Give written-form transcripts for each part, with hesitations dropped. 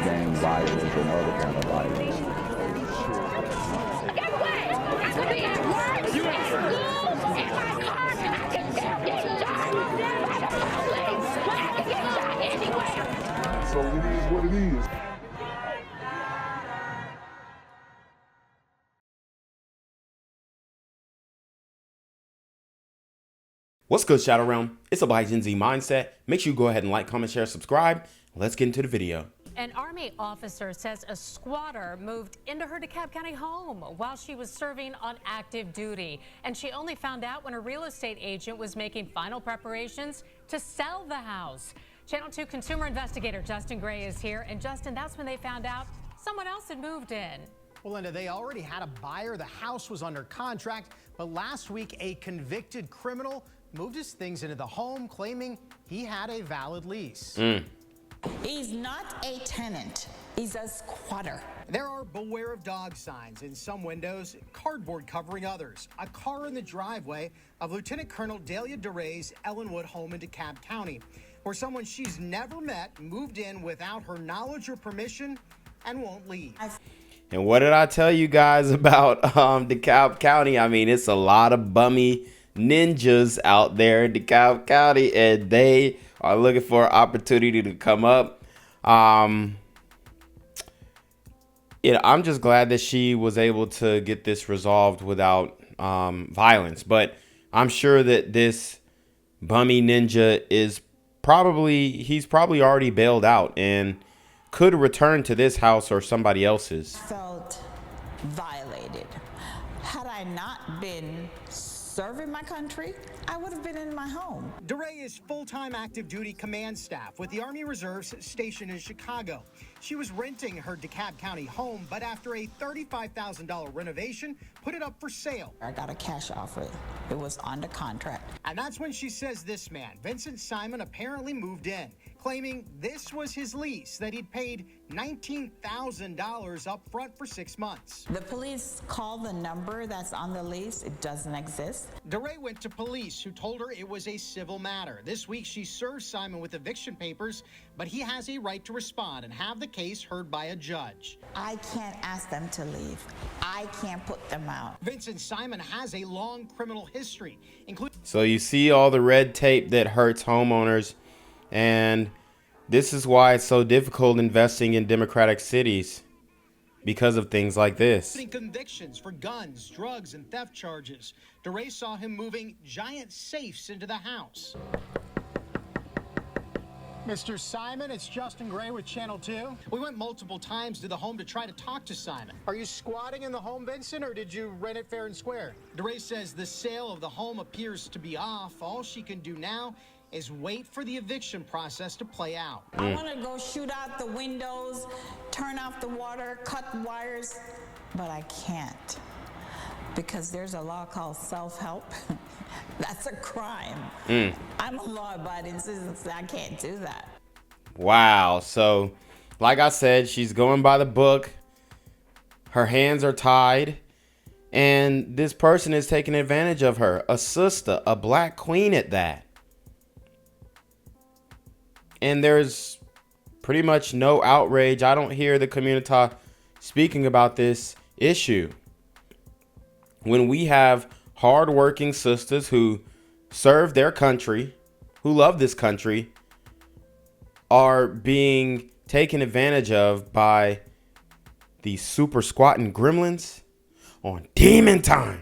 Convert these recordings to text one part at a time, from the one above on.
gang violence and other kind of violence. Get away! I could be at work, at school, in my car, and I can still get shot by the police. But I can get shot anywhere. So it is what it is. What's good, Shadow Realm? It's a BGZM mindset. Make sure you go ahead and like, comment, share, subscribe. Let's get into the video. An Army officer says a squatter moved into her DeKalb County home while she was serving on active duty. And she only found out when a real estate agent was making final preparations to sell the house. Channel 2 consumer investigator Justin Gray is here. And Justin, that's when they found out someone else had moved in. Well, Linda, they already had a buyer. The house was under contract. But last week, a convicted criminal moved his things into the home, claiming he had a valid lease. He's not a tenant. He's a squatter. There are beware of dog signs in some windows, cardboard covering others. A car in the driveway of Lieutenant Colonel Dahlia Daure's Ellenwood home in DeKalb County, where someone she's never met moved in without her knowledge or permission and won't leave. And what did I tell you guys about DeKalb County? I mean, it's a lot of bummy ninjas out there in DeKalb County, and they are looking for an opportunity to come up. I'm just glad that she was able to get this resolved without violence. But I'm sure that this bummy ninja he's probably already bailed out and could return to this house or somebody else's. Felt violated. Had I not been serving my country, I would have been in my home. Daure is full-time active duty command staff with the Army Reserves stationed in Chicago. She was renting her DeKalb County home, but after a $35,000 renovation, put it up for sale. I got a cash offer. It was under contract. And that's when she says this man, Vincent Simon, apparently moved in, claiming this was his lease, that he'd paid $19,000 up front for 6 months. The police called the number that's on the lease. It doesn't exist. Daure went to police, who told her it was a civil matter. This week, she served Simon with eviction papers, but he has a right to respond and have the case heard by a judge. I can't ask them to leave. I can't put them out. Vincent Simon has a long criminal history, including... So you see all the red tape that hurts homeowners, and this is why it's so difficult investing in democratic cities, because of things like this. Convictions for guns, drugs, and theft charges. Daure saw him moving giant safes into the house. Mr. Simon, it's Justin Gray with Channel 2. We went multiple times to the home to try to talk to Simon. Are you squatting in the home, Vincent, or did you rent it fair and square? Daure says the sale of the home appears to be off. All she can do now is wait for the eviction process to play out. I want to go shoot out the windows, turn off the water, cut wires, but I can't because there's a law called self-help. That's a crime. I'm a law-abiding citizen, so I can't do that. Wow. So, like I said, she's going by the book. Her hands are tied. And this person is taking advantage of her. A sister, a black queen at that. And there's pretty much no outrage. I don't hear the community speaking about this issue. When we have hardworking sisters who serve their country, who love this country, are being taken advantage of by these super squatting gremlins on demon time.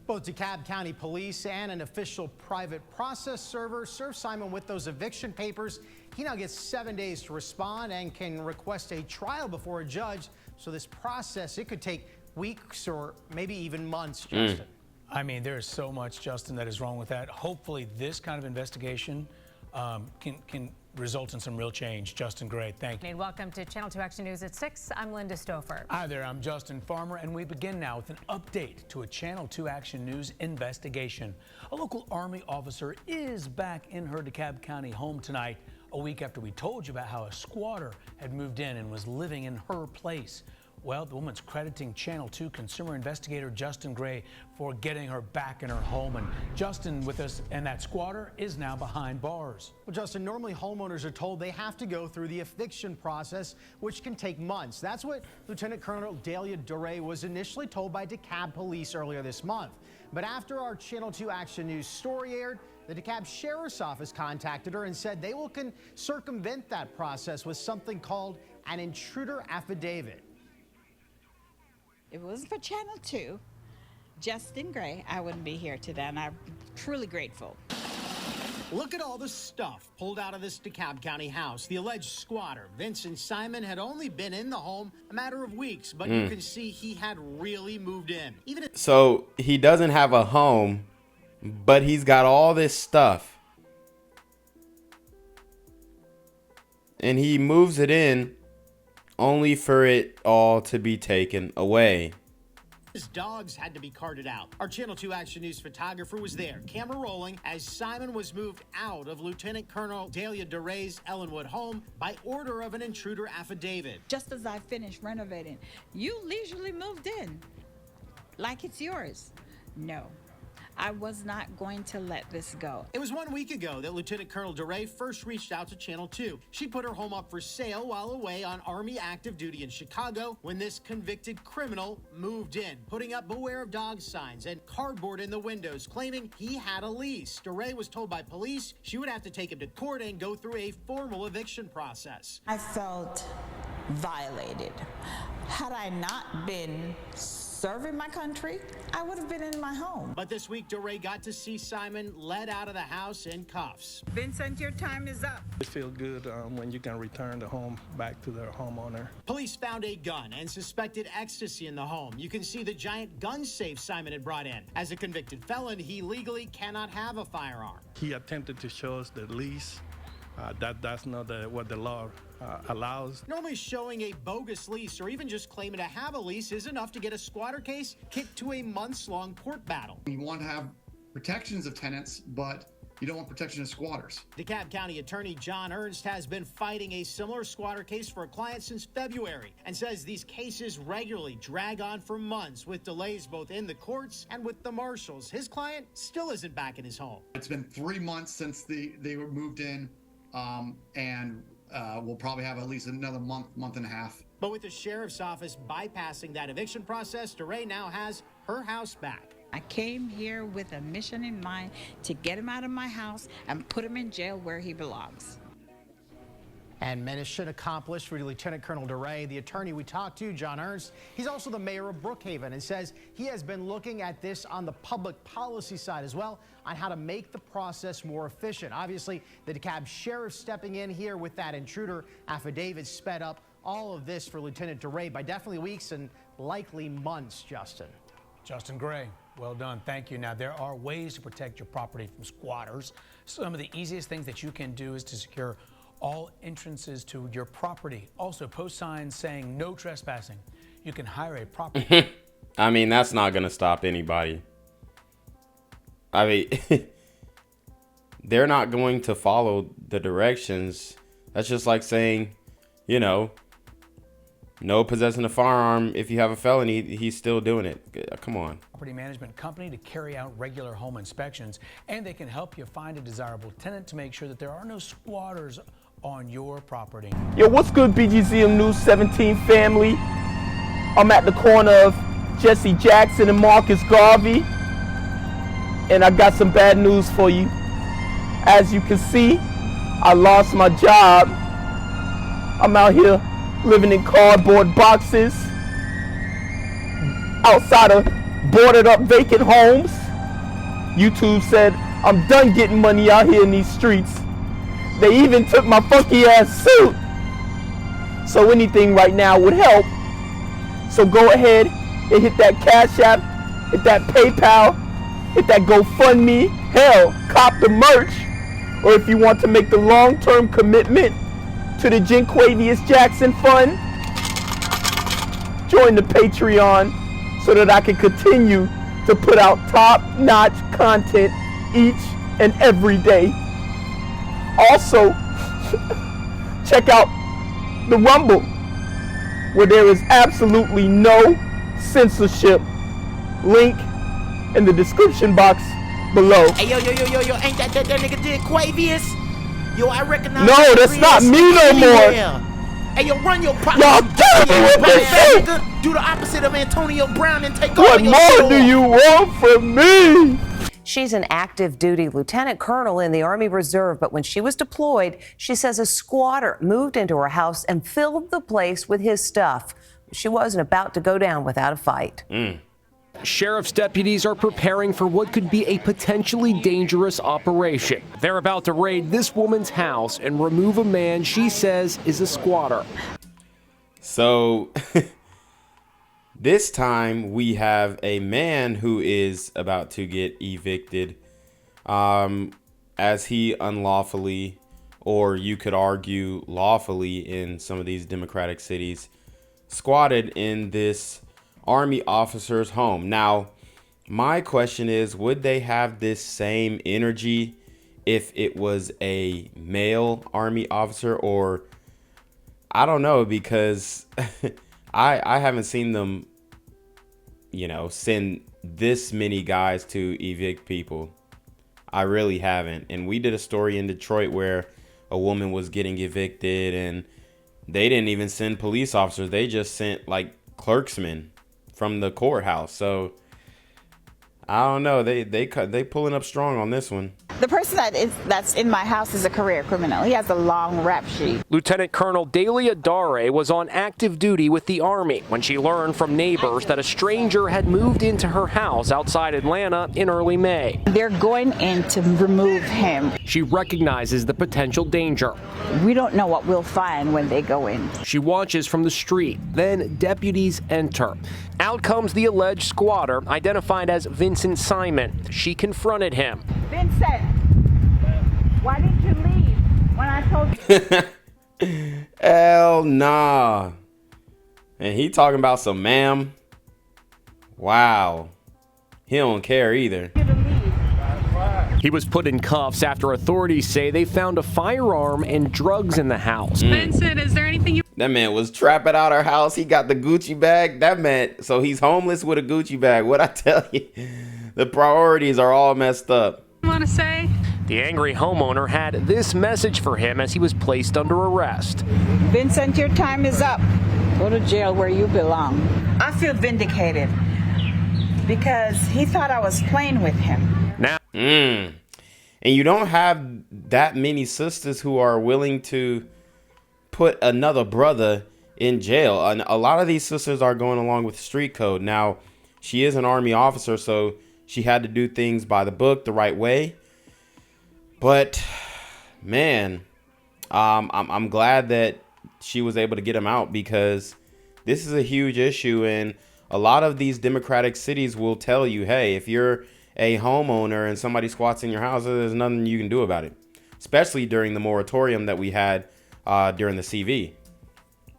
Both DeKalb County Police and an official private process server served Simon with those eviction papers. He now gets 7 days to respond and can request a trial before a judge. So this process, it could take weeks or maybe even months, Justin. I mean, there is so much, Justin, that is wrong with that. Hopefully this kind of investigation can result in some real change. Justin Gray, thank you. And welcome to Channel 2 Action News at 6. I'm Linda Stouffer. Hi there, I'm Justin Farmer, and we begin now with an update to a Channel 2 Action News investigation. A local Army officer is back in her DeKalb County home tonight, a week after we told you about how a squatter had moved in and was living in her place. Well, the woman's crediting Channel 2 consumer investigator Justin Gray for getting her back in her home. And Justin with us, and that squatter is now behind bars. Well, Justin, normally homeowners are told they have to go through the eviction process, which can take months. That's what Lieutenant Colonel Dahlia Daure was initially told by DeKalb police earlier this month. But after our Channel 2 Action News story aired, the DeKalb Sheriff's Office contacted her and said they will circumvent that process with something called an intruder affidavit. If it wasn't for Channel 2, Justin Gray, I wouldn't be here today, and I'm truly grateful. Look at all the stuff pulled out of this DeKalb County house. The alleged squatter, Vincent Simon, had only been in the home a matter of weeks, but you can see he had really moved in. So he doesn't have a home, but he's got all this stuff. And he moves it in only for it all to be taken away. His dogs had to be carted out. Our Channel 2 Action News photographer was there, camera rolling, as Simon was moved out of Lieutenant Colonel Dahlia Daure's Ellenwood home by order of an intruder affidavit. Just as I finished renovating, you leisurely moved in like it's yours. No, I was not going to let this go. It was 1 week ago that Lieutenant Colonel Daure first reached out to Channel 2. She put her home up for sale while away on Army active duty in Chicago when this convicted criminal moved in, putting up beware of dog signs and cardboard in the windows, claiming he had a lease. Daure was told by police she would have to take him to court and go through a formal eviction process. I felt violated. Had I not been serving my country, I would have been in my home. But this week, Daure got to see Simon led out of the house in cuffs. Vincent, your time is up. It feels good when you can return the home back to their homeowner. Police found a gun and suspected ecstasy in the home. You can see the giant gun safe Simon had brought in. As a convicted felon, he legally cannot have a firearm. He attempted to show us the lease. That's not what the law allows. Normally showing a bogus lease or even just claiming to have a lease is enough to get a squatter case kicked to a months-long court battle. You want to have protections of tenants, but you don't want protection of squatters. DeKalb County Attorney John Ernst has been fighting a similar squatter case for a client since February and says these cases regularly drag on for months with delays both in the courts and with the marshals. His client still isn't back in his home. It's been 3 months since they were moved in, and we'll probably have at least another month and a half. But with the sheriff's office bypassing that eviction process, Daure now has her house back. I came here with a mission in mind to get him out of my house and put him in jail where he belongs. And mission accomplished for Lieutenant Colonel Daure. The attorney we talked to, John Ernst, he's also the mayor of Brookhaven and says he has been looking at this on the public policy side as well on how to make the process more efficient. Obviously, the DeKalb sheriff stepping in here with that intruder affidavit sped up all of this for Lieutenant Daure by definitely weeks and likely months, Justin. Justin Gray, well done. Thank you. Now, there are ways to protect your property from squatters. Some of the easiest things that you can do is to secure all entrances to your property. Also, post signs saying no trespassing. You can hire a property. I mean, that's not going to stop anybody. I mean, they're not going to follow the directions. That's just like saying, you know, no possessing a firearm. If you have a felony, he's still doing it. Come on. Property management company to carry out regular home inspections, and they can help you find a desirable tenant to make sure that there are no squatters on your property. Yo, what's good, BGZM News 17 family? I'm at the corner of Jesse Jackson and Marcus Garvey, and I got some bad news for you. As you can see, I lost my job. I'm out here living in cardboard boxes outside of boarded up vacant homes. YouTube said I'm done getting money out here in these streets. They even took my funky ass suit. So anything right now would help. So go ahead and hit that Cash App, hit that PayPal, hit that GoFundMe. Hell, cop the merch. Or if you want to make the long-term commitment to the Jinquavius Jackson Fund, join the Patreon so that I can continue to put out top-notch content each and every day. Also, check out the Rumble. where there is absolutely no censorship. Link in the description box below. Hey, yo, ain't that nigga did Quavius? Yo, I recognize. No, that's not me no more. Hey, yo, run your property. Y'all killing me with this shit. Do the opposite of Antonio Brown and take What all your more store. do you want from me? She's an active duty lieutenant colonel in the Army Reserve, but when she was deployed, she says a squatter moved into her house and filled the place with his stuff. She wasn't about to go down without a fight. Sheriff's deputies are preparing for what could be a potentially dangerous operation. They're about to raid this woman's house and remove a man she says is a squatter. So this time we have a man who is about to get evicted as he unlawfully, or you could argue lawfully in some of these democratic cities, squatted in this Army officer's home. Now, my question is, would they have this same energy if it was a male Army officer? Or I don't know, because I haven't seen them, you know, send this many guys to evict people. I really haven't. And we did a story in Detroit where a woman was getting evicted and they didn't even send police officers. They just sent like clerksmen from the courthouse. So I don't know. They pulling up strong on this one. The person that's in my house is a career criminal. He has a long rap sheet. Lieutenant Colonel Dahlia Daure was on active duty with the Army when she learned from neighbors that a stranger had moved into her house outside Atlanta in early May. They're going in to remove him. She recognizes the potential danger. We don't know what we'll find when they go in. She watches from the street. Then deputies enter. Out comes the alleged squatter, identified as Vincent Simon. She confronted him. Vincent, why didn't you leave when I told you? Hell nah. And he talking about some ma'am. Wow. He don't care either. He was put in cuffs after authorities say they found a firearm and drugs in the house. Vincent, is there anything you That man was trapping out our house. He got the Gucci bag. That man, so he's homeless with a Gucci bag. What I tell you, the priorities are all messed up. want to say? The angry homeowner had this message for him as he was placed under arrest. Vincent, your time is up. Go to jail where you belong. I feel vindicated because he thought I was playing with him. Now, and you don't have that many sisters who are willing to put another brother in jail. And a lot of these sisters are going along with street code. Now, she is an Army officer, so she had to do things by the book the right way. But man, I'm glad that she was able to get him out, because this is a huge issue. And a lot of these democratic cities will tell you, hey, if you're a homeowner and somebody squats in your house, there's nothing you can do about it, especially during the moratorium that we had during the CV.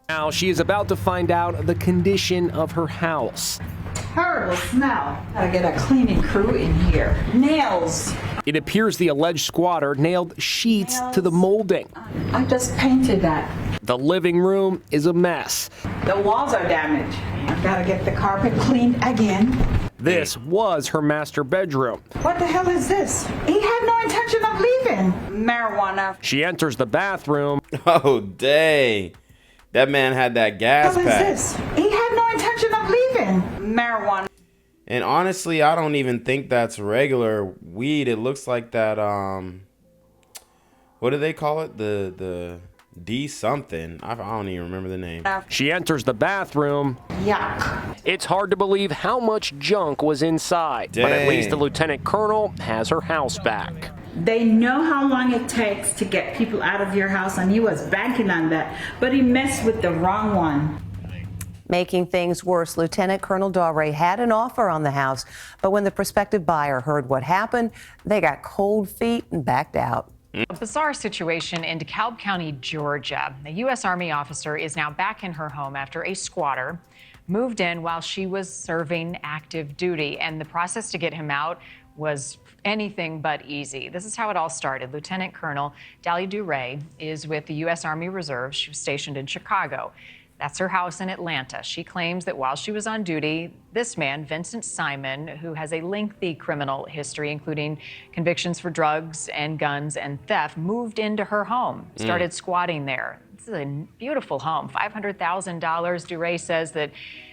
Now she is about to find out the condition of her house. Terrible smell. Gotta get a cleaning crew in here. Nails. It appears the alleged squatter nailed sheets to the molding. I just painted that. The living room is a mess. The walls are damaged. I gotta get the carpet cleaned again. This was her master bedroom. What the hell is this? He had no intention of leaving. Marijuana. She enters the bathroom. Oh, dang. That man had that gas What pack. is this? He had no intention of leaving. Marijuana. And honestly, I don't even think that's regular weed. It looks like that, what do they call it? The D something. I don't even remember the name. She enters the bathroom. Yuck. It's hard to believe how much junk was inside. Dang. But at least the lieutenant colonel has her house back. They know how long it takes to get people out of your house, and he was banking on that, but he messed with the wrong one. Making things worse, Lieutenant Colonel Daure had an offer on the house, but when the prospective buyer heard what happened, they got cold feet and backed out. A bizarre situation in DeKalb County, Georgia. A U.S. Army officer is now back in her home after a squatter moved in while she was serving active duty, and the process to get him out was anything but easy. This is how it all started. Lieutenant Colonel Dahlia Daure is with the U.S. Army Reserve. She was stationed in Chicago. That's her house in Atlanta. She claims that while she was on duty, this man, Vincent Simon, who has a lengthy criminal history, including convictions for drugs and guns and theft, moved into her home, started squatting there. This is a beautiful home, $500,000. Daure says that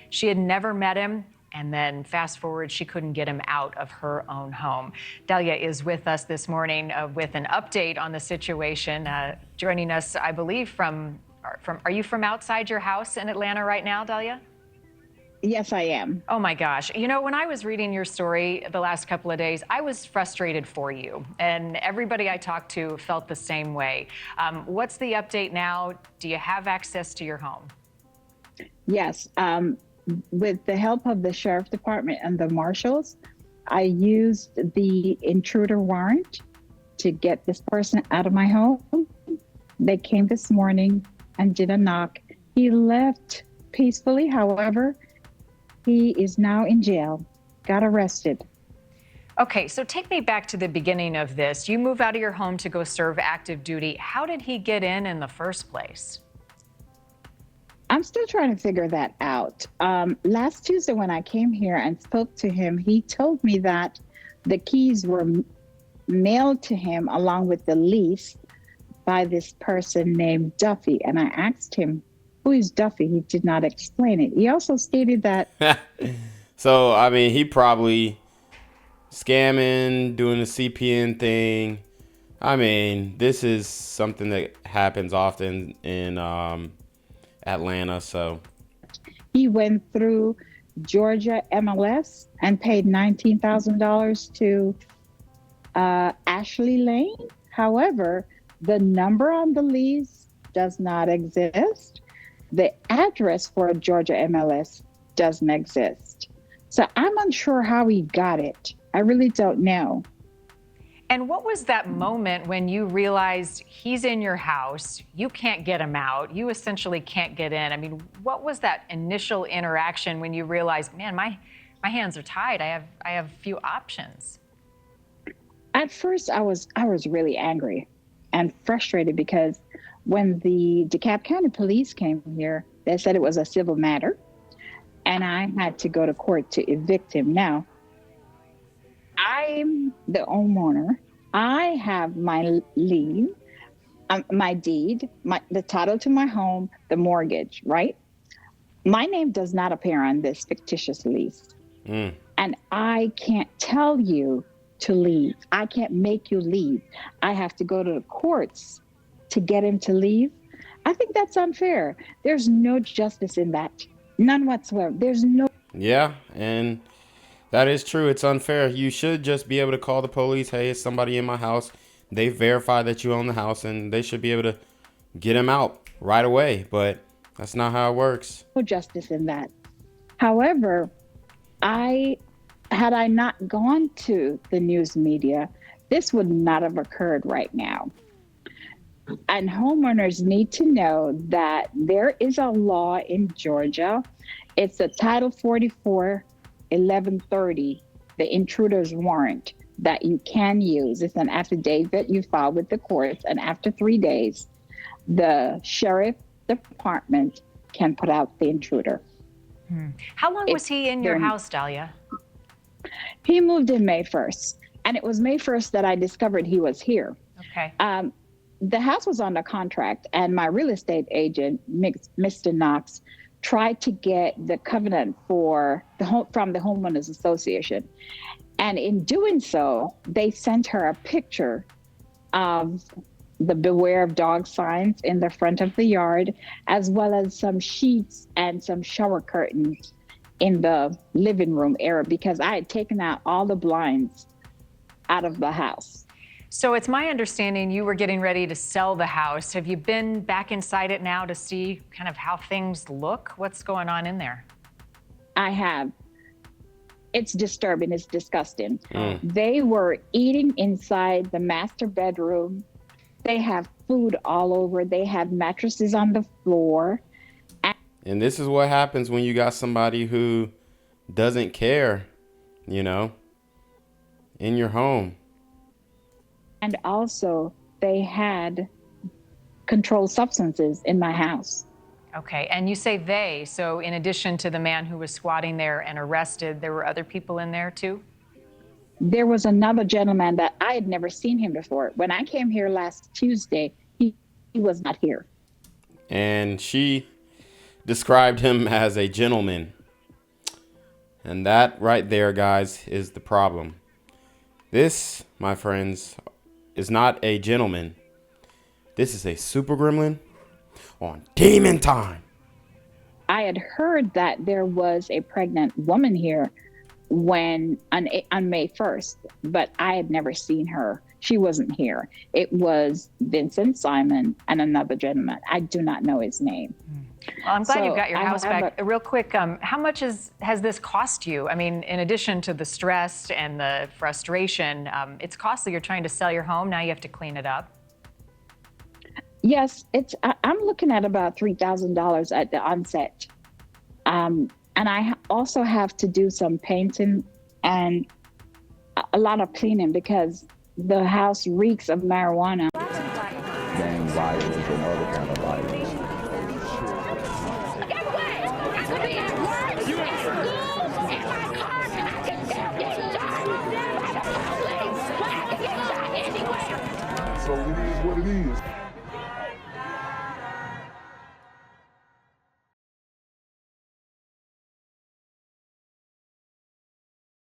she had never met him. And then fast forward, she couldn't get him out of her own home. Dahlia is with us this morning with an update on the situation. Joining us, I believe, are you from outside your house in Atlanta right now, Dahlia? Yes, I am. Oh my gosh. You know, when I was reading your story the last couple of days, I was frustrated for you. And everybody I talked to felt the same way. What's the update now? Do you have access to your home? Yes. With the help of the sheriff department and the marshals, I used the intruder warrant to get this person out of my home. They came this morning and did a knock. He left peacefully. However, he is now in jail, got arrested. Okay, so take me back to the beginning of this. You move out of your home to go serve active duty. How did he get in the first place? I'm still trying to figure that out. Last Tuesday when I came here and spoke to him, he told me that the keys were mailed to him along with the lease by this person named Duffy. And I asked him, who is Duffy? He did not explain it. He also stated that. So, I mean, he probably scamming, doing the CPN thing. I mean, this is something that happens often in Atlanta. So he went through Georgia MLS and paid $19,000 to Ashley Lane. However, the number on the lease does not exist. The address for Georgia MLS doesn't exist. So I'm unsure how he got it. I really don't know. And what was that moment when you realized he's in your house, you can't get him out, you essentially can't get in? I mean, what was that initial interaction when you realized, man, my hands are tied. I have few options. At first, I was really angry and frustrated because when the DeKalb County Police came here, they said it was a civil matter, and I had to go to court to evict him. Now, I'm the homeowner. I have my lien, my deed, the title to my home, the mortgage, right? My name does not appear on this fictitious lease. And I can't tell you to leave. I can't make you leave. I have to go to the courts to get him to leave. I think that's unfair. There's no justice in that. None whatsoever. There's no. Yeah, and that is true. It's unfair. You should just be able to call the police. Hey, it's somebody in my house. They verify that you own the house, and they should be able to get him out right away. But that's not how it works. No justice in that. However, had I not gone to the news media, this would not have occurred right now. And homeowners need to know that there is a law in Georgia. It's a Title 44 1130, the intruder's warrant, that you can use. It's an affidavit you file with the courts, and after 3 days, the sheriff department can put out the intruder. How long was he in your house, Dahlia? He moved in May 1st, and it was May 1st that I discovered he was here. Okay. The house was under contract, and my real estate agent, Mr. Knox, tried to get the covenant from the Homeowners Association. And in doing so, they sent her a picture of the beware of dog signs in the front of the yard, as well as some sheets and some shower curtains in the living room area, because I had taken out all the blinds out of the house. So it's my understanding you were getting ready to sell the house. Have you been back inside it now to see kind of how things look? What's going on in there? I have. It's disturbing. It's disgusting. They were eating inside the master bedroom. They have food all over. They have mattresses on the floor. And this is what happens when you got somebody who doesn't care, in your home. And also, they had controlled substances in my house. Okay, and you say they, so in addition to the man who was squatting there and arrested, there were other people in there too? There was another gentleman that I had never seen him before. When I came here last Tuesday, he was not here. And she described him as a gentleman. And that right there, guys, is the problem. This, my friends, is not a gentleman. This is a super gremlin on demon time. I had heard that there was a pregnant woman here on May 1st, but I had never seen her. She wasn't here. It was Vincent Simon and another gentleman. I do not know his name. Well, I'm glad you've got your house back. Real quick, how much has this cost you? I mean, in addition to the stress and the frustration, it's costly. You're trying to sell your home. Now you have to clean it up. Yes, I'm looking at about $3,000 at the onset. And I also have to do some painting and a lot of cleaning because the house reeks of marijuana. Gang violence and other kind of violence. Guess what? I could be at work, at school, in my car, and I can still get shot by the police. I can get shot anywhere. So it is what it is.